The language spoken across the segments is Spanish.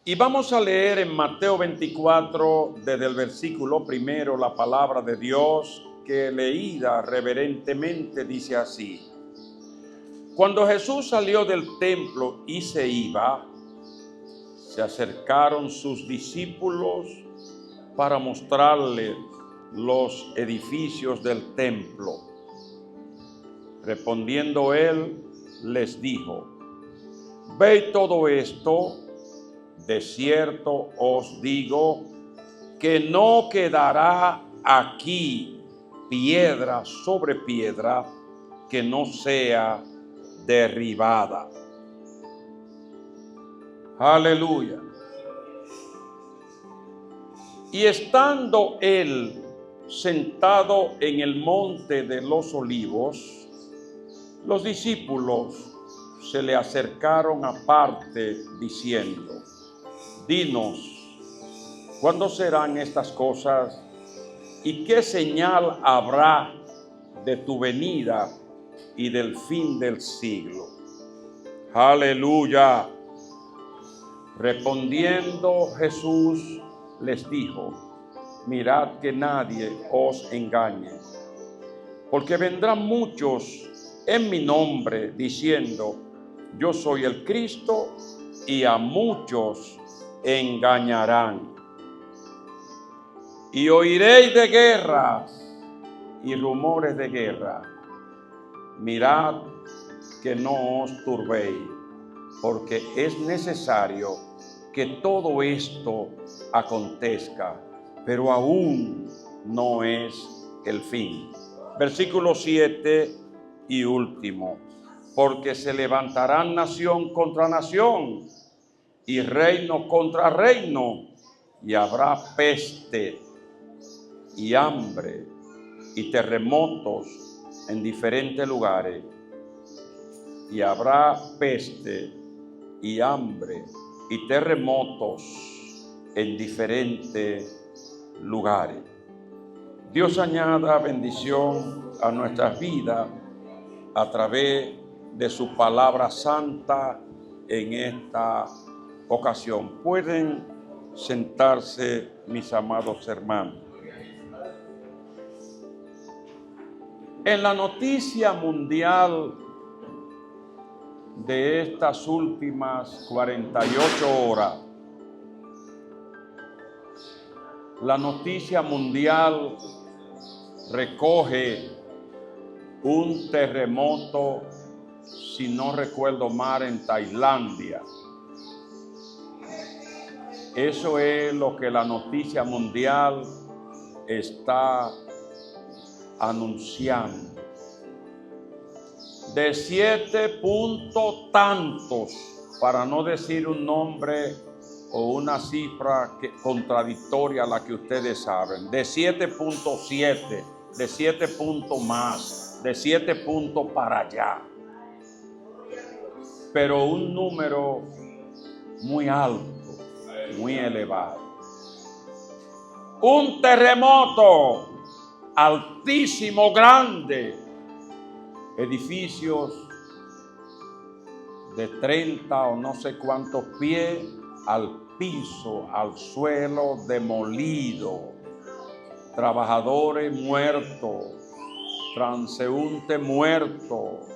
Y vamos a leer en Mateo 24, desde el versículo primero, la palabra de Dios, que leída reverentemente dice así: Cuando Jesús salió del templo y se iba, se acercaron sus discípulos para mostrarles los edificios del templo. Respondiendo él, les dijo: ¿Veis todo esto? De cierto os digo que no quedará aquí piedra sobre piedra que no sea derribada. Aleluya. Y estando él sentado en el monte de los olivos, los discípulos se le acercaron aparte diciendo: Dinos, ¿cuándo serán estas cosas? ¿Y qué señal habrá de tu venida y del fin del siglo? Aleluya. Respondiendo Jesús les dijo: Mirad que nadie os engañe, porque vendrán muchos en mi nombre diciendo: Yo soy el Cristo, y a muchos engañarán. Y oiréis de guerras y rumores de guerra. Mirad que no os turbéis, porque es necesario que todo esto acontezca, pero aún no es el fin. Versículo 7 y último: Porque se levantarán nación contra nación y reino contra reino, y habrá peste y hambre y terremotos en diferentes lugares. Y habrá peste y hambre y terremotos en diferentes lugares. Dios añada bendición a nuestras vidas a través de su palabra santa en esta ocasión. Pueden sentarse, mis amados hermanos. En la noticia mundial de estas últimas 48 horas, la noticia mundial recoge un terremoto, si no recuerdo mal, en Tailandia. Eso es lo que la noticia mundial está anunciando. De 7 puntos tantos, para no decir un nombre o una cifra contradictoria a la que ustedes saben, de 7.7, de 7 puntos más, de 7 puntos para allá. Pero un número muy alto, muy elevado. Un terremoto altísimo, grande, edificios de 30 o no sé cuántos pies al piso, al suelo, demolido, trabajadores muertos, transeúntes muertos,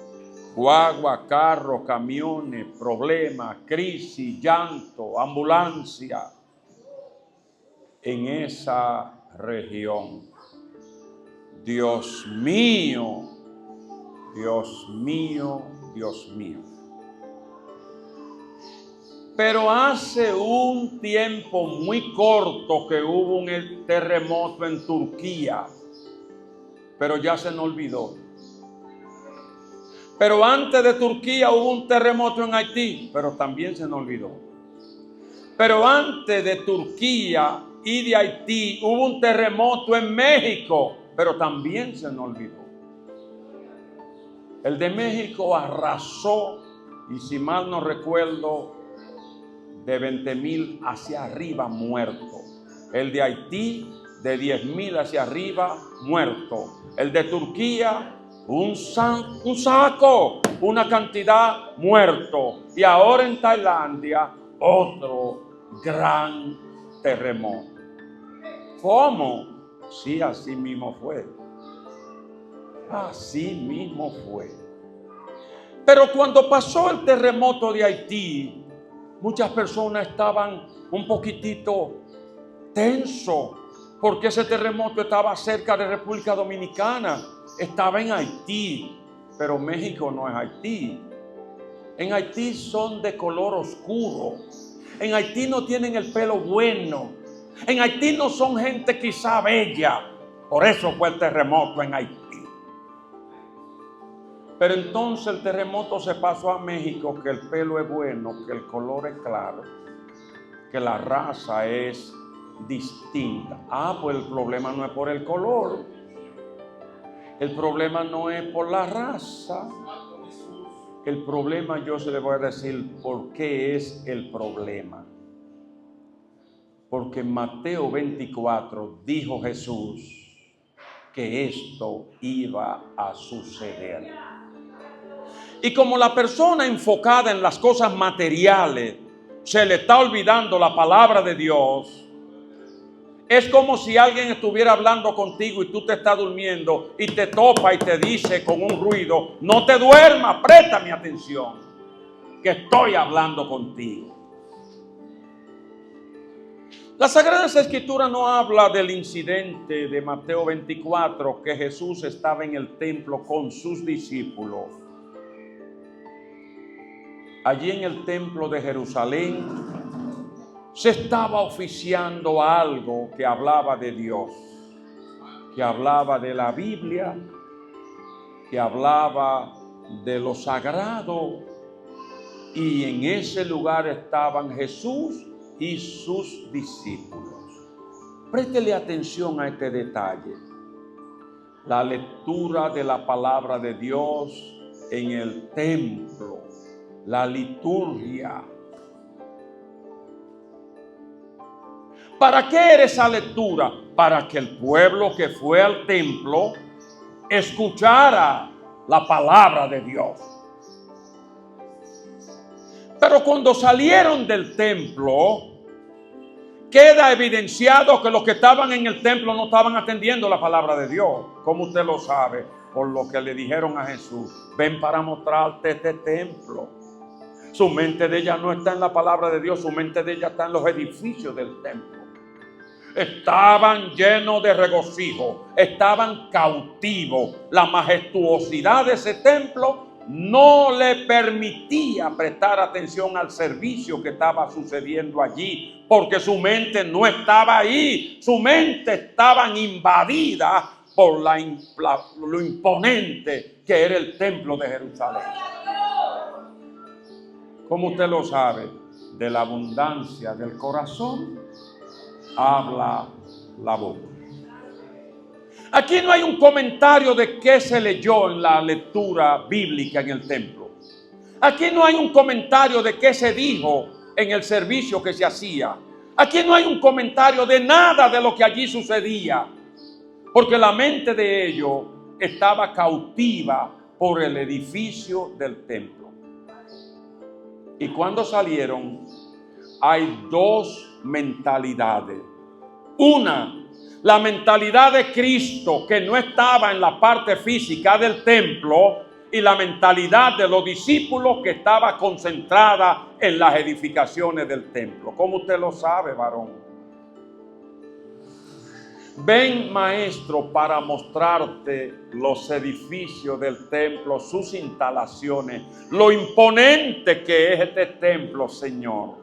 guagua, carros, camiones, problemas, crisis, llanto, ambulancia en esa región. Dios mío, Dios mío, Dios mío. Pero hace un tiempo muy corto que hubo un terremoto en Turquía, pero ya se nos olvidó. Pero antes de Turquía hubo un terremoto en Haití, pero también se nos olvidó. Pero antes de Turquía y de Haití hubo un terremoto en México, pero también se nos olvidó. El de México arrasó, y si mal no recuerdo, de 20,000 hacia arriba muertos. El de Haití, de 10,000 hacia arriba muertos. El de Turquía, un saco, una cantidad muerto. Y ahora en Tailandia, otro gran terremoto. ¿Cómo? Sí, así mismo fue. Así mismo fue. Pero cuando pasó el terremoto de Haití, muchas personas estaban un poquitito tensos, porque ese terremoto estaba cerca de República Dominicana, estaba en Haití, pero México no es Haití. En Haití son de color oscuro. En Haití no tienen el pelo bueno. En Haití no son gente quizá bella. Por eso fue el terremoto en Haití. Pero entonces el terremoto se pasó a México, que el pelo es bueno, que el color es claro, que la raza es distinta. Pues el problema no es por el color. El problema no es por la raza. El problema, yo se le voy a decir por qué es el problema. Porque en Mateo 24 dijo Jesús que esto iba a suceder. Y como la persona enfocada en las cosas materiales se le está olvidando la palabra de Dios, es como si alguien estuviera hablando contigo y tú te estás durmiendo y te topa y te dice con un ruido: no te duermas, préstame atención, que estoy hablando contigo. La Sagrada Escritura no habla del incidente de Mateo 24, que Jesús estaba en el templo con sus discípulos. Allí en el templo de Jerusalén se estaba oficiando algo que hablaba de Dios, que hablaba de la Biblia, que hablaba de lo sagrado, y en ese lugar estaban Jesús y sus discípulos. Préstele atención a este detalle. La lectura de la palabra de Dios en el templo, la liturgia. ¿Para qué era esa lectura? Para que el pueblo que fue al templo escuchara la palabra de Dios. Pero cuando salieron del templo, queda evidenciado que los que estaban en el templo no estaban atendiendo la palabra de Dios. ¿Cómo usted lo sabe? Por lo que le dijeron a Jesús: ven para mostrarte este templo. Su mente de ella no está en la palabra de Dios, su mente de ella está en los edificios del templo. Estaban llenos de regocijo, estaban cautivos. La majestuosidad de ese templo no le permitía prestar atención al servicio que estaba sucediendo allí, porque su mente no estaba ahí. Su mente estaba invadida por lo imponente que era el templo de Jerusalén. ¿Cómo usted lo sabe? De la abundancia del corazón habla la boca. Aquí no hay un comentario de qué se leyó en la lectura bíblica en el templo. Aquí no hay un comentario de qué se dijo en el servicio que se hacía. Aquí no hay un comentario de nada de lo que allí sucedía, porque la mente de ellos estaba cautiva por el edificio del templo. Y cuando salieron, hay dos mentalidades. Una, la mentalidad de Cristo, que no estaba en la parte física del templo, y la mentalidad de los discípulos, que estaba concentrada en las edificaciones del templo. ¿Cómo usted lo sabe, varón? Ven, maestro, para mostrarte los edificios del templo, sus instalaciones, lo imponente que es este templo, Señor.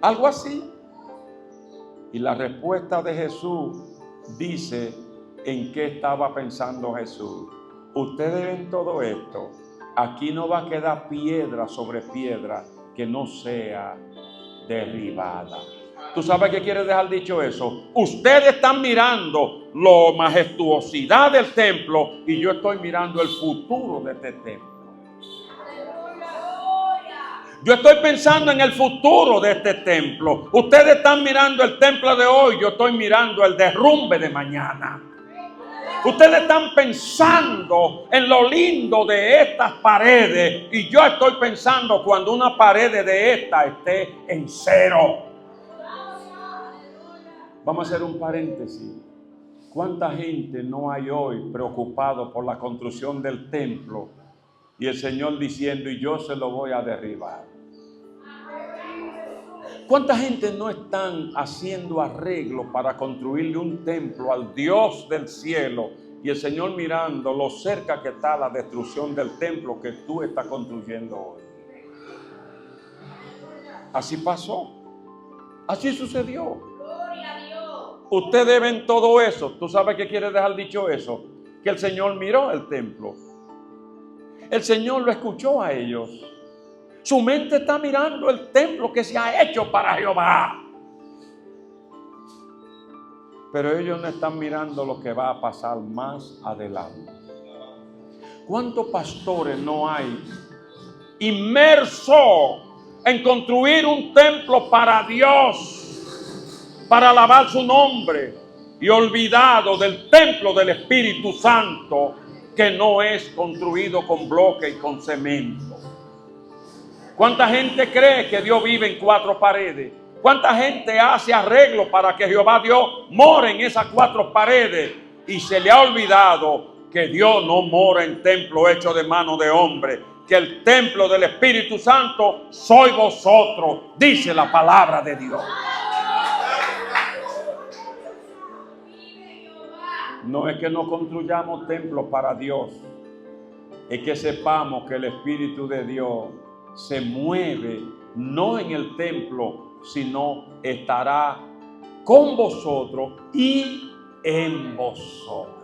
Algo así. Y la respuesta de Jesús dice en qué estaba pensando Jesús. Ustedes ven todo esto. Aquí no va a quedar piedra sobre piedra que no sea derribada. ¿Tú sabes qué quiere dejar dicho eso? Ustedes están mirando la majestuosidad del templo y yo estoy mirando el futuro de este templo. Yo estoy pensando en el futuro de este templo. Ustedes están mirando el templo de hoy, yo estoy mirando el derrumbe de mañana. Ustedes están pensando en lo lindo de estas paredes y yo estoy pensando cuando una pared de esta esté en cero. Vamos a hacer un paréntesis. ¿Cuánta gente no hay hoy preocupado por la construcción del templo? Y el Señor diciendo, y yo se lo voy a derribar. ¿Cuánta gente no están haciendo arreglo para construirle un templo al Dios del cielo? Y el Señor mirando lo cerca que está la destrucción del templo que tú estás construyendo hoy. Así pasó. Así sucedió. Gloria a Dios. Ustedes ven todo eso. ¿Tú sabes qué quiere dejar dicho eso? Que el Señor miró el templo. El Señor lo escuchó a ellos. Su mente está mirando el templo que se ha hecho para Jehová. Pero ellos no están mirando lo que va a pasar más adelante. ¿Cuántos pastores no hay inmersos en construir un templo para Dios, para alabar su nombre, y olvidado del templo del Espíritu Santo, que no es construido con bloque y con cemento? ¿Cuánta gente cree que Dios vive en cuatro paredes? ¿Cuánta gente hace arreglo para que Jehová Dios more en esas cuatro paredes? Y se le ha olvidado que Dios no mora en templo hecho de mano de hombre, que el templo del Espíritu Santo sois vosotros, dice la palabra de Dios. No es que no construyamos templos para Dios, es que sepamos que el Espíritu de Dios se mueve no en el templo, sino estará con vosotros y en vosotros.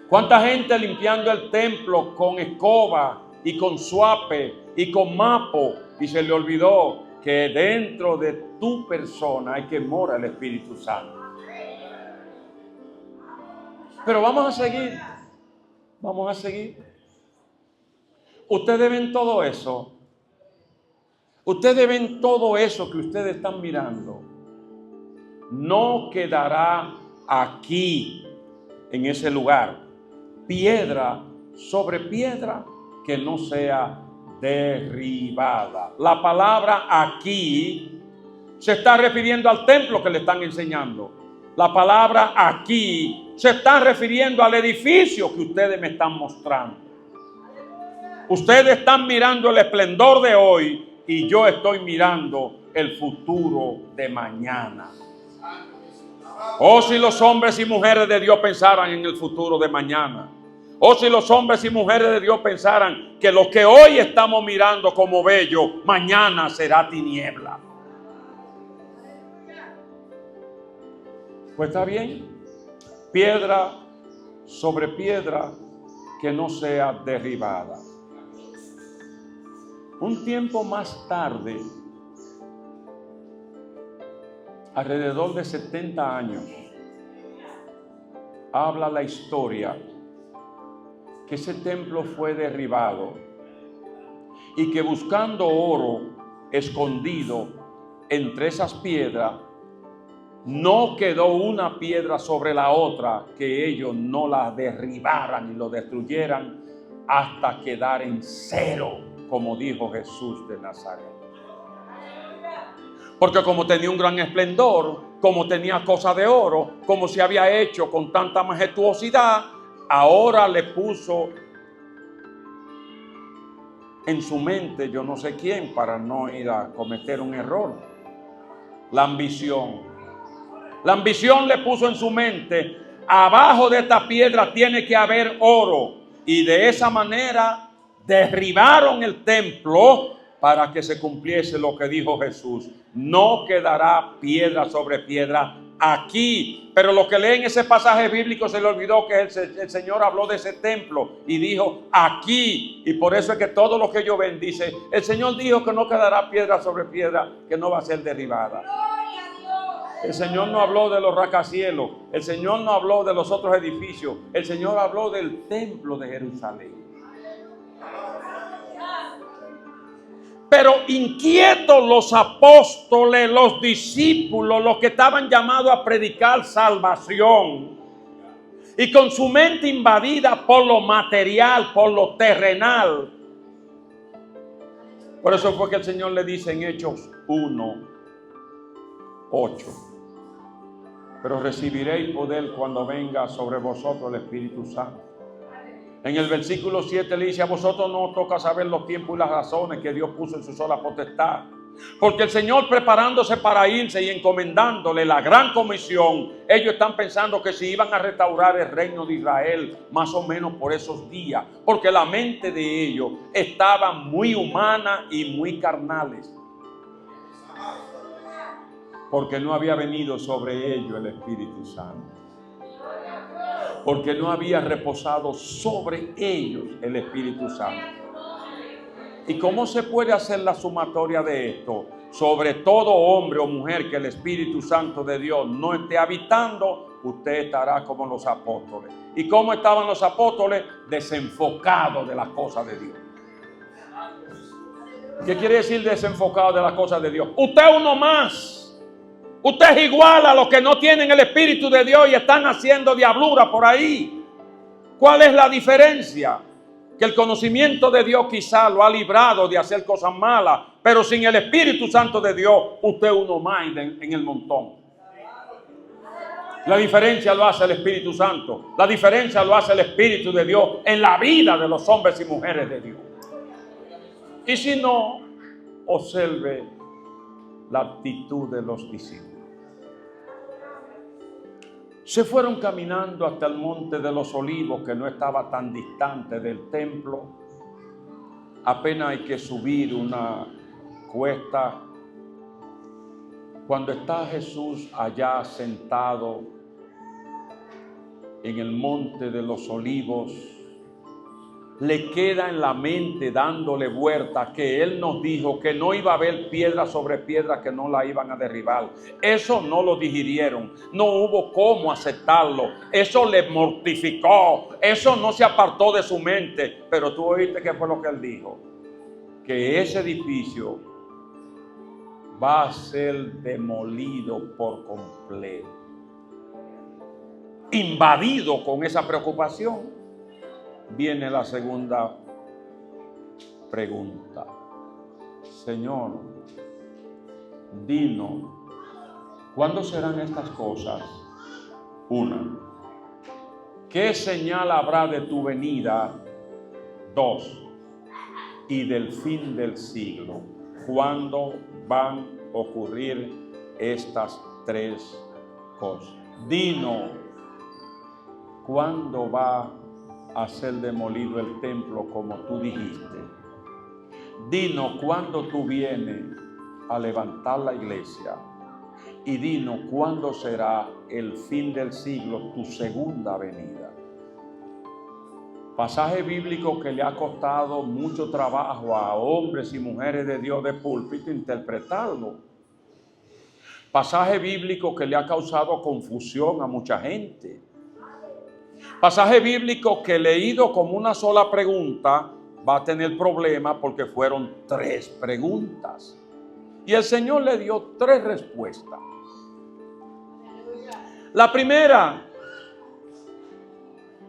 ¿Cuánta gente limpiando el templo con escoba y con suape y con mapo, y se le olvidó que dentro de tu persona hay que morar el Espíritu Santo? Pero vamos a seguir. Ustedes ven todo eso. Ustedes ven todo eso que ustedes están mirando. No quedará aquí, en ese lugar, piedra sobre piedra que no sea derribada. La palabra aquí se está refiriendo al templo que le están enseñando. La palabra aquí se está refiriendo al edificio que ustedes me están mostrando. Ustedes están mirando el esplendor de hoy y yo estoy mirando el futuro de mañana. Oh, si los hombres y mujeres de Dios pensaran en el futuro de mañana. Oh, si los hombres y mujeres de Dios pensaran que lo que hoy estamos mirando como bello, mañana será tiniebla. Pues está bien. Piedra sobre piedra que no sea derribada. Un tiempo más tarde, alrededor de 70 años, habla la historia que ese templo fue derribado y que buscando oro escondido entre esas piedras, no quedó una piedra sobre la otra que ellos no la derribaran y lo destruyeran hasta quedar en cero, como dijo Jesús de Nazaret. Porque como tenía un gran esplendor, como tenía cosas de oro, como se había hecho con tanta majestuosidad, ahora le puso en su mente, yo no sé quién, para no ir a cometer un error, la ambición. La ambición le puso en su mente, abajo de esta piedra tiene que haber oro. Y de esa manera derribaron el templo para que se cumpliese lo que dijo Jesús. No quedará piedra sobre piedra aquí. Pero lo que leen ese pasaje bíblico se le olvidó que el Señor habló de ese templo y dijo aquí. Y por eso es que todo lo que ellos ven dice, el Señor dijo que no quedará piedra sobre piedra que no va a ser derribada. El Señor no habló de los rascacielos. El Señor no habló de los otros edificios. El Señor habló del templo de Jerusalén. Pero inquietos los apóstoles, los discípulos, los que estaban llamados a predicar salvación, y con su mente invadida por lo material, por lo terrenal. Por eso fue que el Señor le dice en Hechos 1:8, pero recibiréis poder cuando venga sobre vosotros el Espíritu Santo. En el versículo 7 le dice: a vosotros no os toca saber los tiempos y las razones que Dios puso en su sola potestad. Porque el Señor, preparándose para irse y encomendándole la gran comisión, ellos están pensando que si iban a restaurar el reino de Israel, más o menos por esos días, porque la mente de ellos estaba muy humana y muy carnales, porque no había venido sobre ellos el Espíritu Santo, porque no había reposado sobre ellos el Espíritu Santo. ¿Y cómo se puede hacer la sumatoria de esto? Sobre todo hombre o mujer que el Espíritu Santo de Dios no esté habitando, usted estará como los apóstoles. ¿Y cómo estaban los apóstoles? Desenfocados de las cosas de Dios. ¿Qué quiere decir desenfocado de las cosas de Dios? Usted es uno más. Usted es igual a los que no tienen el Espíritu de Dios y están haciendo diablura por ahí. ¿Cuál es la diferencia? Que el conocimiento de Dios quizá lo ha librado de hacer cosas malas, pero sin el Espíritu Santo de Dios, usted es uno más en el montón. La diferencia lo hace el Espíritu Santo. La diferencia lo hace el Espíritu de Dios en la vida de los hombres y mujeres de Dios. Y si no, observe la actitud de los discípulos. Se fueron caminando hasta el monte de los olivos, que no estaba tan distante del templo. Apenas hay que subir una cuesta. Cuando está Jesús allá sentado en el monte de los olivos, le queda en la mente, dándole vuelta, que Él nos dijo que no iba a haber piedra sobre piedra que no la iban a derribar. Eso no lo digirieron, no hubo cómo aceptarlo, eso le mortificó, eso no se apartó de su mente. Pero tú oíste qué fue lo que Él dijo: que ese edificio va a ser demolido por completo. Invadido con esa preocupación, viene la segunda pregunta: Señor, dinos, ¿cuándo serán estas cosas? Una, ¿qué señal habrá de tu venida? Dos, y del fin del siglo. ¿Cuándo van a ocurrir estas tres cosas? Dinos, ¿cuándo va a ser demolido el templo como tú dijiste? Dinos cuándo tú vienes a levantar la iglesia, y dinos cuándo será el fin del siglo, tu segunda venida. Pasaje bíblico que le ha costado mucho trabajo a hombres y mujeres de Dios de púlpito interpretarlo. Pasaje bíblico que le ha causado confusión a mucha gente. Pasaje bíblico que leído como una sola pregunta va a tener problemas, porque fueron tres preguntas. Y el Señor le dio tres respuestas. La primera: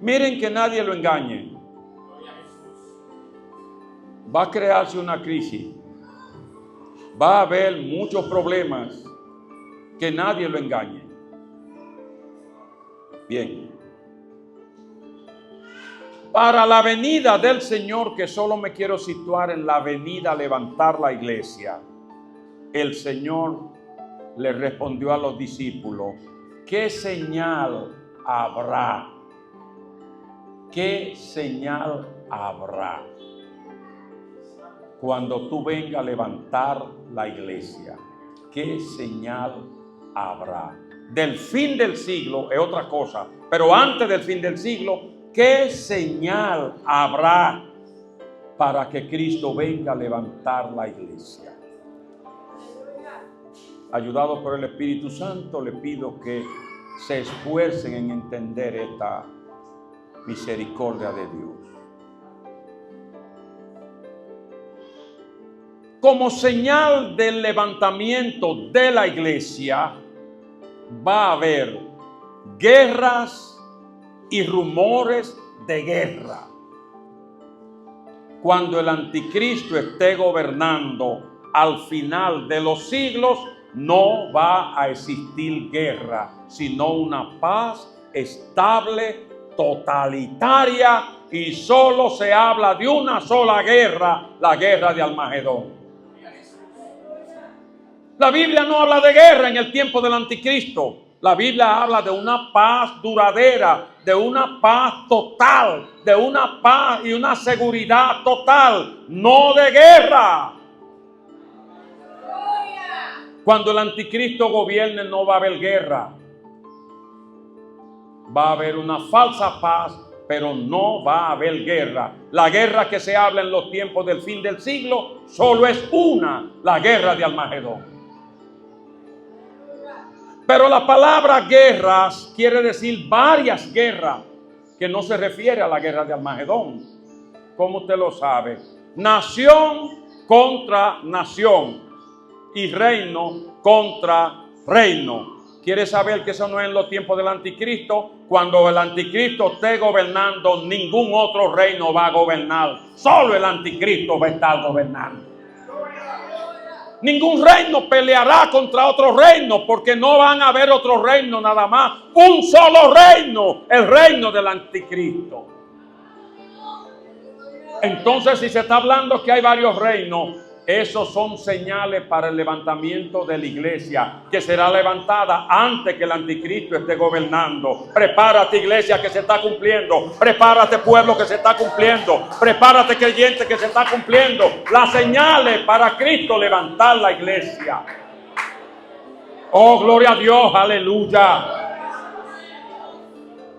miren que nadie lo engañe. Va a crearse una crisis. Va a haber muchos problemas. Que nadie lo engañe. Bien. Para la venida del Señor, que solo me quiero situar en la venida a levantar la iglesia, el Señor le respondió a los discípulos: ¿qué señal habrá? ¿Qué señal habrá cuando tú vengas a levantar la iglesia? ¿Qué señal habrá? Del fin del siglo es otra cosa, pero antes del fin del siglo, ¿qué señal habrá para que Cristo venga a levantar la iglesia? Ayudados por el Espíritu Santo, le pido que se esfuercen en entender esta misericordia de Dios. Como señal del levantamiento de la iglesia, va a haber guerras y rumores de guerra. Cuando el anticristo esté gobernando al final de los siglos, no va a existir guerra, sino una paz estable, totalitaria, y solo se habla de una sola guerra, la guerra de Armagedón. La Biblia no habla de guerra en el tiempo del anticristo. La Biblia habla de una paz duradera, de una paz total, de una paz y una seguridad total, no de guerra. Cuando el anticristo gobierne no va a haber guerra. Va a haber una falsa paz, pero no va a haber guerra. La guerra que se habla en los tiempos del fin del siglo solo es una, la guerra de Armagedón. Pero la palabra guerras quiere decir varias guerras, que no se refiere a la guerra de Armagedón. ¿Cómo usted lo sabe? Nación contra nación y reino contra reino. ¿Quiere saber que eso no es en los tiempos del anticristo? Cuando el anticristo esté gobernando, ningún otro reino va a gobernar. Solo el anticristo va a estar gobernando. Ningún reino peleará contra otro reino, porque no van a haber otro reino nada más. Un solo reino, el reino del anticristo. Entonces, si se está hablando que hay varios reinos, esos son señales para el levantamiento de la iglesia, que será levantada antes que el anticristo esté gobernando. Prepárate, iglesia, que se está cumpliendo. Prepárate, pueblo, que se está cumpliendo. Prepárate, creyente, que se está cumpliendo. Las señales para Cristo levantar la iglesia. Oh, gloria a Dios, aleluya.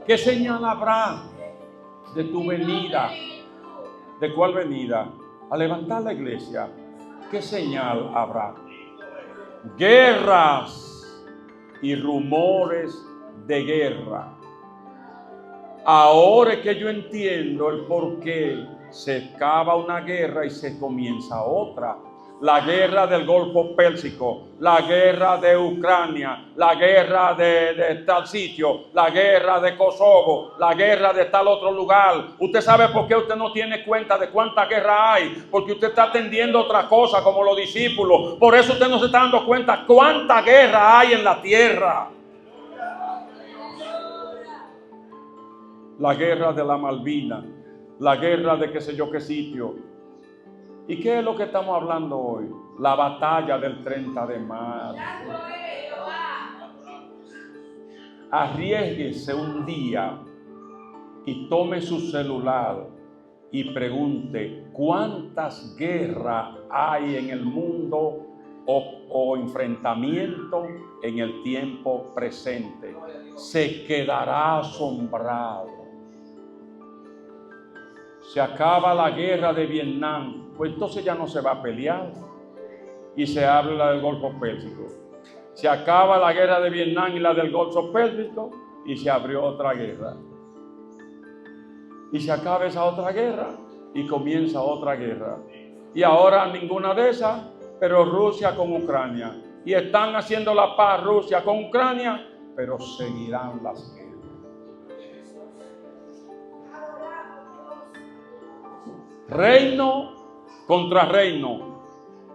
¿Qué señal habrá de tu venida? ¿De cuál venida? A levantar la iglesia. ¿Qué señal habrá? Guerras y rumores de guerra. Ahora es que yo entiendo el por qué se acaba una guerra y se comienza otra. La guerra del Golfo Pérsico, la guerra de Ucrania, la guerra de tal sitio, la guerra de Kosovo, la guerra de tal otro lugar. ¿Usted sabe por qué usted no tiene cuenta de cuánta guerra hay? Porque usted está atendiendo otra cosa como los discípulos. Por eso usted no se está dando cuenta cuánta guerra hay en la tierra. La guerra de la Malvinas, la guerra de qué sé yo qué sitio. ¿Y qué es lo que estamos hablando hoy? La batalla del 30 de marzo. Arriésguese un día y tome su celular y pregunte cuántas guerras hay en el mundo o enfrentamiento en el tiempo presente. Se quedará asombrado. Se acaba la guerra de Vietnam, pues entonces ya no se va a pelear. Y se habla del Golfo Pérsico. Se acaba la guerra de Vietnam y la del Golfo Pérsico y se abrió otra guerra. Y se acaba esa otra guerra y comienza otra guerra. Y ahora ninguna de esas, pero Rusia con Ucrania. Y están haciendo la paz Rusia con Ucrania, pero seguirán las guerras. Reino contra reino.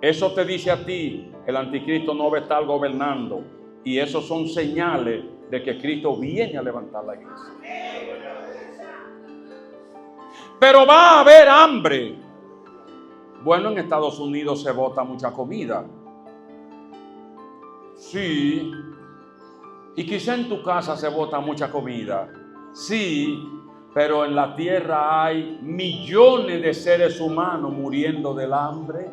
Eso te dice a ti, el anticristo no va a estar gobernando. Y esos son señales de que Cristo viene a levantar la iglesia. Pero va a haber hambre. Bueno, en Estados Unidos se bota mucha comida. Sí. Y quizá en tu casa se bota mucha comida. Sí. Pero en la tierra hay millones de seres humanos muriendo del hambre.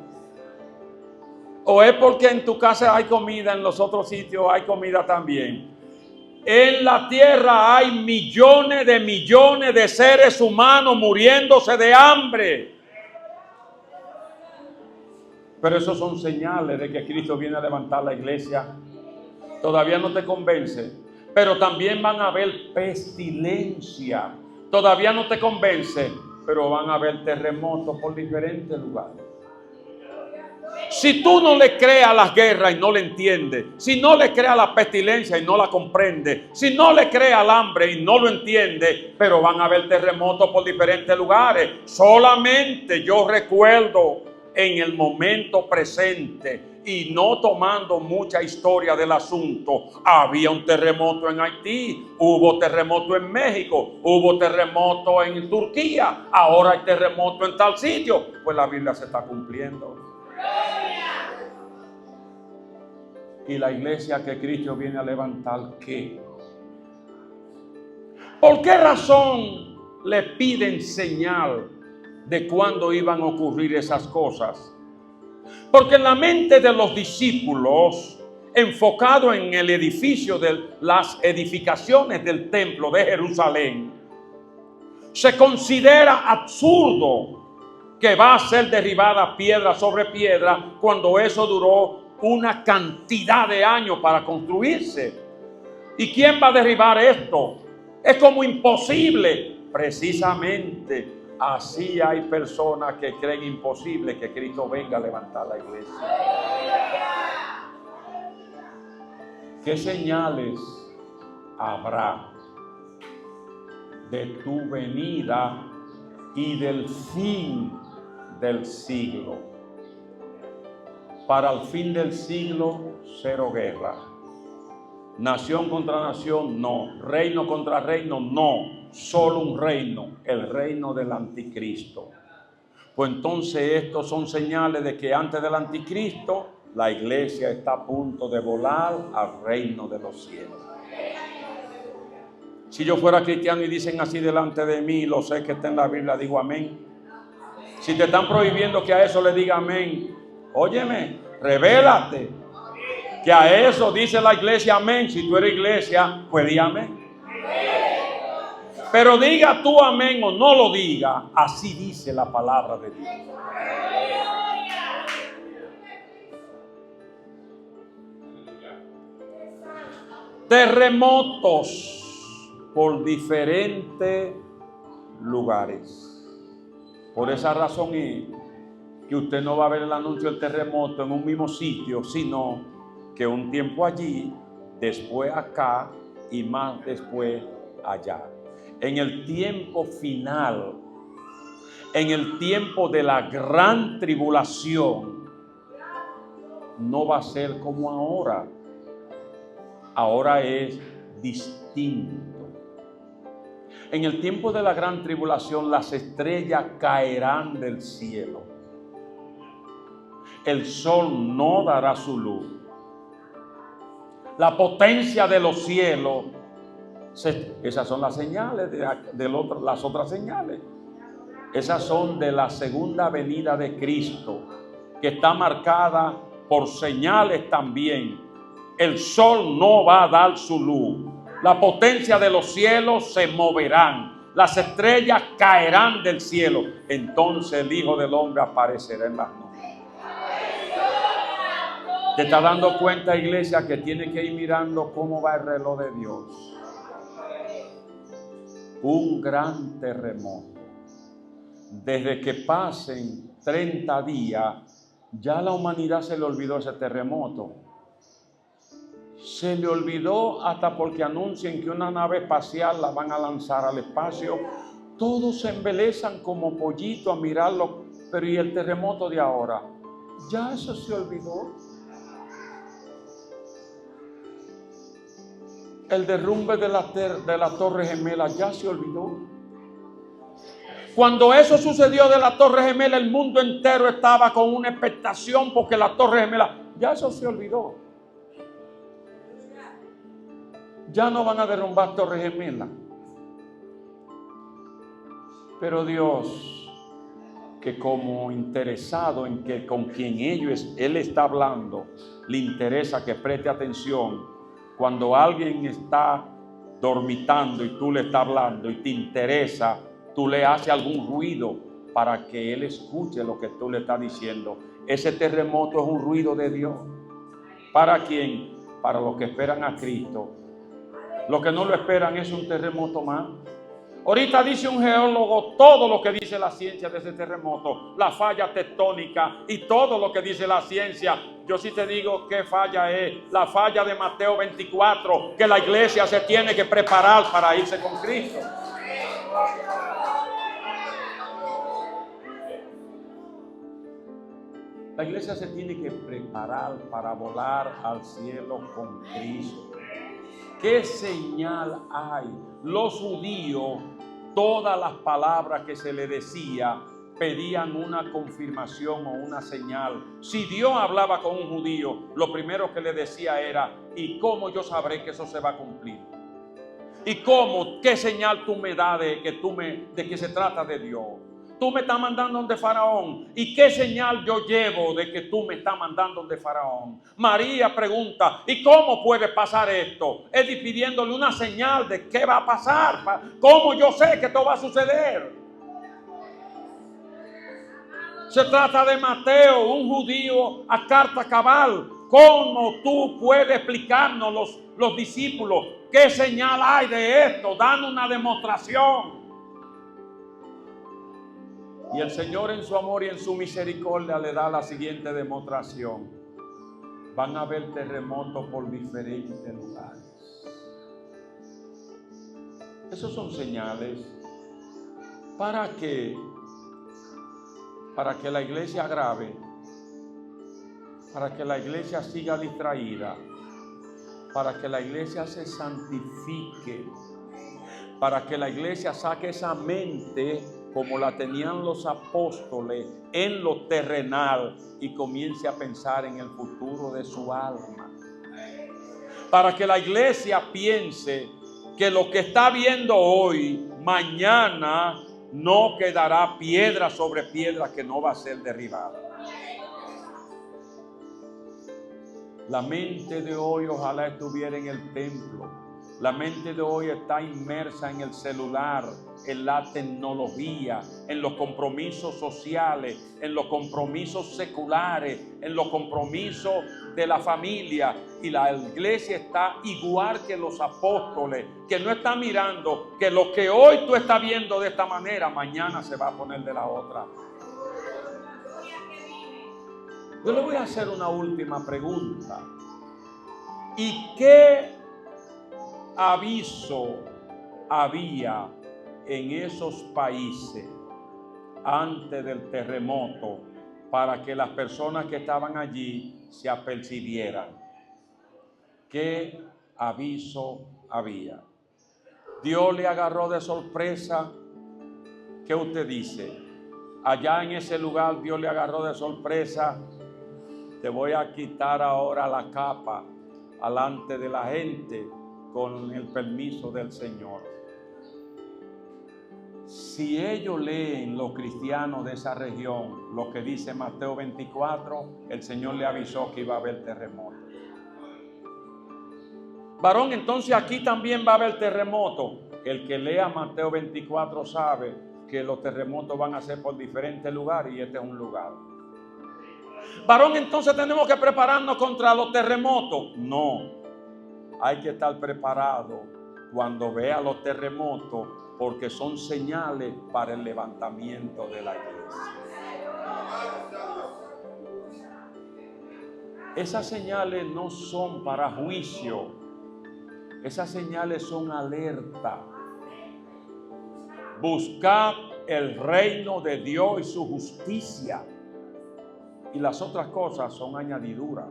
¿O es porque en tu casa hay comida, en los otros sitios hay comida también? En la tierra hay millones de seres humanos muriéndose de hambre. Pero esos son señales de que Cristo viene a levantar la iglesia. Todavía no te convence. Pero también van a haber pestilencia. Todavía no te convence, pero van a haber terremotos por diferentes lugares. Si tú no le crees a las guerras y no le entiendes, si no le crees a la pestilencia y no la comprendes, si no le crees al hambre y no lo entiendes, pero van a haber terremotos por diferentes lugares. Solamente yo recuerdo en el momento presente y no tomando mucha historia del asunto, había un terremoto en Haití, hubo terremoto en México, hubo terremoto en Turquía, ahora hay terremoto en tal sitio. Pues la Biblia se está cumpliendo. Y la iglesia que Cristo viene a levantar, ¿qué? ¿Por qué razón le piden señal de cuándo iban a ocurrir esas cosas? Porque en la mente de los discípulos, enfocado en el edificio de las edificaciones del templo de Jerusalén, se considera absurdo que va a ser derribada piedra sobre piedra cuando eso duró una cantidad de años para construirse. ¿Y quién va a derribar esto? Es como imposible. Precisamente así hay personas que creen imposible que Cristo venga a levantar la iglesia. ¿Qué señales habrá de tu venida y del fin del siglo? Para el fin del siglo, cero guerra. Nación contra nación, no. Reino contra reino, no. Solo un reino, el reino del anticristo. Pues entonces estos son señales de que antes del anticristo, la iglesia está a punto de volar al reino de los cielos. Si yo fuera cristiano y dicen así delante de mí, lo sé que está en la Biblia, digo amén. Si te están prohibiendo que a eso le diga amén, óyeme, revélate. Que a eso dice la iglesia amén. Si tú eres iglesia, pues di amén. Pero diga tú amén o no lo diga, así dice la palabra de Dios. Terremotos por diferentes lugares. Por esa razón es que usted no va a ver el anuncio del terremoto en un mismo sitio, sino que un tiempo allí, después acá y más después allá. En el tiempo final, en el tiempo de la gran tribulación, no va a ser como ahora. Ahora es distinto. En el tiempo de la gran tribulación, las estrellas caerán del cielo. El sol no dará su luz. La potencia de los cielos, esas son las señales las otras señales. Esas son de la segunda venida de Cristo, que está marcada por señales también. El sol no va a dar su luz. La potencia de los cielos se moverán. Las estrellas caerán del cielo. Entonces el Hijo del Hombre aparecerá en las nubes. ¿Te estás dando cuenta, iglesia, que tiene que ir mirando cómo va el reloj de Dios? Un gran terremoto. Desde que pasen 30 días, ya la humanidad se le olvidó ese terremoto. Se le olvidó hasta porque anuncian que una nave espacial la van a lanzar al espacio. Todos se embelezan como pollito a mirarlo. Pero ¿y el terremoto de ahora? Ya eso se olvidó. El derrumbe de la Torre Gemela ya se olvidó. Cuando eso sucedió de la Torre Gemela, el mundo entero estaba con una expectación porque la Torre Gemela, ya eso se olvidó. Ya no van a derrumbar Torre Gemela. Pero Dios, que como interesado en que con quien Él está hablando, le interesa que preste atención. Cuando alguien está dormitando y tú le estás hablando y te interesa, tú le haces algún ruido para que él escuche lo que tú le estás diciendo. Ese terremoto es un ruido de Dios. ¿Para quién? Para los que esperan a Cristo. Los que no lo esperan es un terremoto más. Ahorita dice un geólogo todo lo que dice la ciencia de ese terremoto, la falla tectónica y todo lo que dice la ciencia. Yo sí te digo qué falla es, la falla de Mateo 24, que la iglesia se tiene que preparar para irse con Cristo. La iglesia se tiene que preparar para volar al cielo con Cristo. ¿Qué señal hay? Los judíos, todas las palabras que se le decía, pedían una confirmación o una señal. Si Dios hablaba con un judío, lo primero que le decía era: ¿y cómo yo sabré que eso se va a cumplir? ¿Y cómo? ¿Qué señal tú me das de que se trata de Dios? Tú me estás mandando donde Faraón. ¿Y qué señal yo llevo de que tú me estás mandando donde Faraón? María pregunta: ¿y cómo puede pasar esto? Es pidiéndole una señal de qué va a pasar. ¿Cómo yo sé que esto va a suceder? Se trata de Mateo, un judío a carta cabal. ¿Cómo tú puedes explicarnos los discípulos qué señal hay de esto? Dando una demostración. Y el Señor, en su amor y en su misericordia, le da la siguiente demostración. Van a haber terremotos por diferentes lugares. Esos son señales para que la iglesia grave, para que la iglesia siga distraída, para que la iglesia se santifique, para que la iglesia saque esa mente como la tenían los apóstoles en lo terrenal y comience a pensar en el futuro de su alma. Para que la iglesia piense que lo que está viendo hoy, mañana no quedará piedra sobre piedra que no va a ser derribada. La mente de hoy ojalá estuviera en el templo. La mente de hoy está inmersa en el celular, en la tecnología, en los compromisos sociales, en los compromisos seculares, en los compromisos de la familia. Y la iglesia está igual que los apóstoles, que no está mirando que lo que hoy tú estás viendo de esta manera, mañana se va a poner de la otra. Yo le voy a hacer una última pregunta. ¿Y qué aviso había en esos países antes del terremoto para que las personas que estaban allí se apercibieran? ¿Qué aviso había? Dios le agarró de sorpresa. ¿Qué usted dice? Allá en ese lugar Dios le agarró de sorpresa. Te voy a quitar ahora la capa alante de la gente con el permiso del Señor. Si ellos leen, los cristianos de esa región, lo que dice Mateo 24, el Señor le avisó que iba a haber terremoto. Varón, entonces aquí también va a haber terremoto. El que lea Mateo 24 sabe que los terremotos van a ser por diferentes lugares y este es un lugar. Varón, entonces tenemos que prepararnos contra los terremotos. No, hay que estar preparado cuando vea los terremotos, porque son señales para el levantamiento de la iglesia. Esas señales no son para juicio, esas señales son alerta. Buscad el reino de Dios y su justicia, y las otras cosas son añadiduras.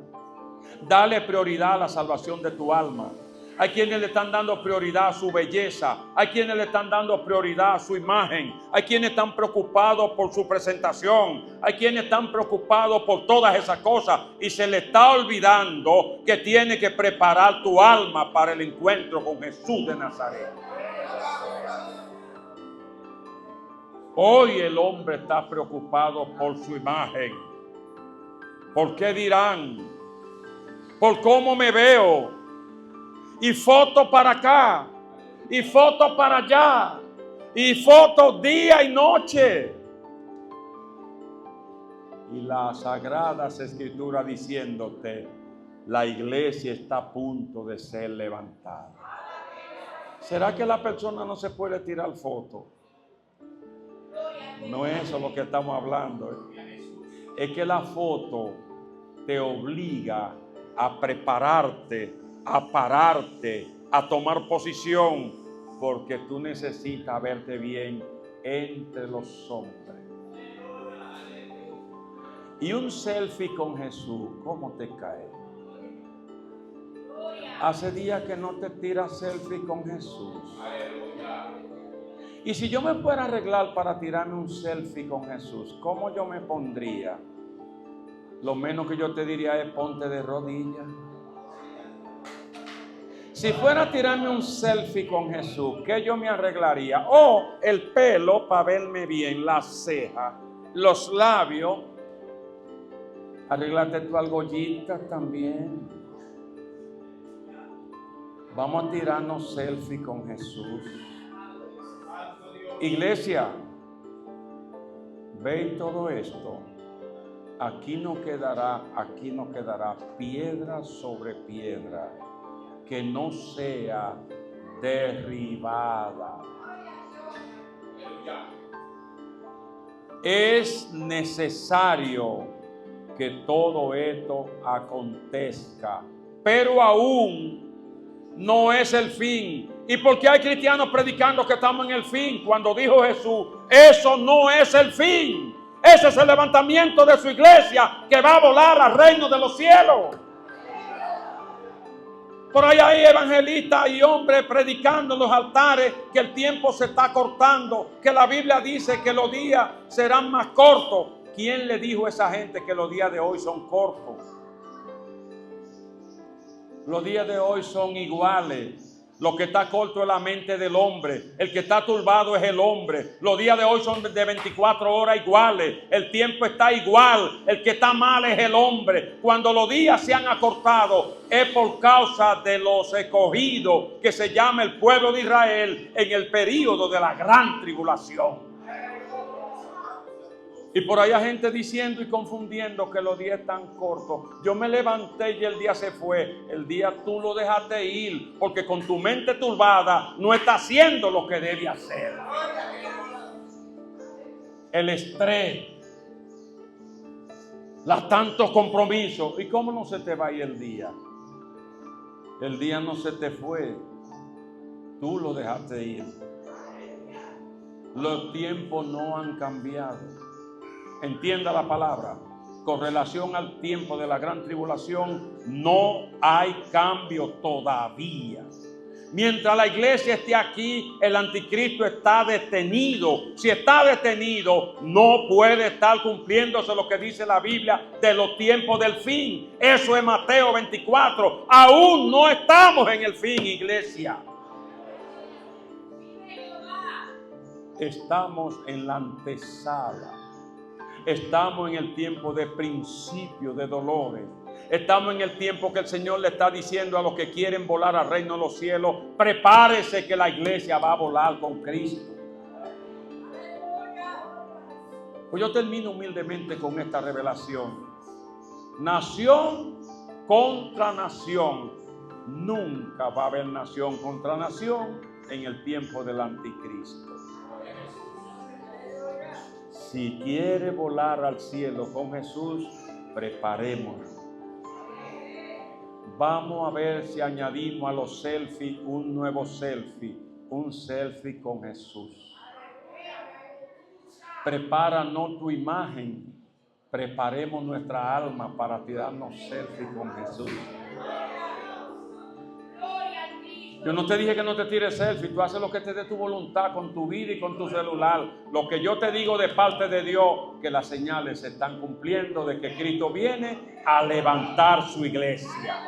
Dale prioridad a la salvación de tu alma. Hay quienes le están dando prioridad a su belleza. Hay quienes le están dando prioridad a su imagen. Hay quienes están preocupados por su presentación. Hay quienes están preocupados por todas esas cosas. Y se le está olvidando que tiene que preparar tu alma para el encuentro con Jesús de Nazaret. Hoy el hombre está preocupado por su imagen. ¿Por qué dirán? ¿Por cómo me veo? Y fotos para acá, y fotos para allá, y fotos día y noche. Y la Sagrada Escritura diciéndote, la iglesia está a punto de ser levantada. ¿Será que la persona no se puede tirar fotos? No es eso lo que estamos hablando. Es que la foto te obliga a prepararte, a pararte, a tomar posición, porque tú necesitas verte bien entre los hombres. Y un selfie con Jesús, ¿cómo te cae? Hace días que no te tiras selfie con Jesús. Y si yo me fuera a arreglar para tirarme un selfie con Jesús, ¿cómo yo me pondría? Lo menos que yo te diría es ponte de rodillas. Si fuera a tirarme un selfie con Jesús, ¿qué yo me arreglaría? O el pelo para verme bien, las cejas, los labios. Arréglate tu argollita también. Vamos a tirarnos selfie con Jesús. Iglesia, ve todo esto. Aquí no quedará piedra sobre piedra que no sea derribada. Es necesario que todo esto acontezca, pero aún no es el fin. ¿Y por qué hay cristianos predicando que estamos en el fin? Cuando dijo Jesús, eso no es el fin. Ese es el levantamiento de su iglesia que va a volar al reino de los cielos. Por ahí hay evangelistas y hombres predicando en los altares que el tiempo se está cortando, que la Biblia dice que los días serán más cortos. ¿Quién le dijo a esa gente que los días de hoy son cortos? Los días de hoy son iguales. Lo que está corto es la mente del hombre. El que está turbado es el hombre. Los días de hoy son de 24 horas iguales. El tiempo está igual. El que está mal es el hombre. Cuando los días se han acortado es por causa de los escogidos que se llama el pueblo de Israel en el período de la gran tribulación. Y por ahí hay gente diciendo y confundiendo que los días están cortos. Yo me levanté y el día se fue. El día tú lo dejaste ir porque con tu mente turbada no está haciendo lo que debe hacer. El estrés, los tantos compromisos. ¿Y cómo no se te va a ir el día? El día no se te fue. Tú lo dejaste ir. Los tiempos no han cambiado. Entienda la palabra. Con relación al tiempo de la gran tribulación, no hay cambio todavía. Mientras la iglesia esté aquí, el anticristo está detenido. Si está detenido, no puede estar cumpliéndose lo que dice la Biblia de los tiempos del fin. Eso es Mateo 24. Aún no estamos en el fin, iglesia. Estamos en la antesala. Estamos en el tiempo de principio de dolores. Estamos en el tiempo que el Señor le está diciendo a los que quieren volar al reino de los cielos: prepárese que la iglesia va a volar con Cristo. Pues yo termino humildemente con esta revelación. Nación contra nación. Nunca va a haber nación contra nación en el tiempo del anticristo. Si quiere volar al cielo con Jesús, preparémonos. Vamos a ver si añadimos a los selfies un nuevo selfie, un selfie con Jesús. Prepara no tu imagen, preparemos nuestra alma para tirarnos selfie con Jesús. Yo no te dije que no te tires selfie, tú haces lo que te dé tu voluntad con tu vida y con tu celular. Lo que yo te digo de parte de Dios, que las señales se están cumpliendo de que Cristo viene a levantar su iglesia.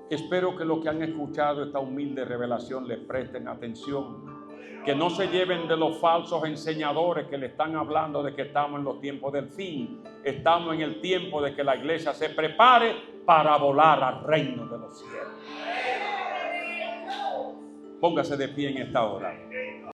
Espero que los que han escuchado esta humilde revelación les presten atención. Que no se lleven de los falsos enseñadores que le están hablando de que estamos en los tiempos del fin. Estamos en el tiempo de que la iglesia se prepare para volar al reino de los cielos. Póngase de pie en esta hora.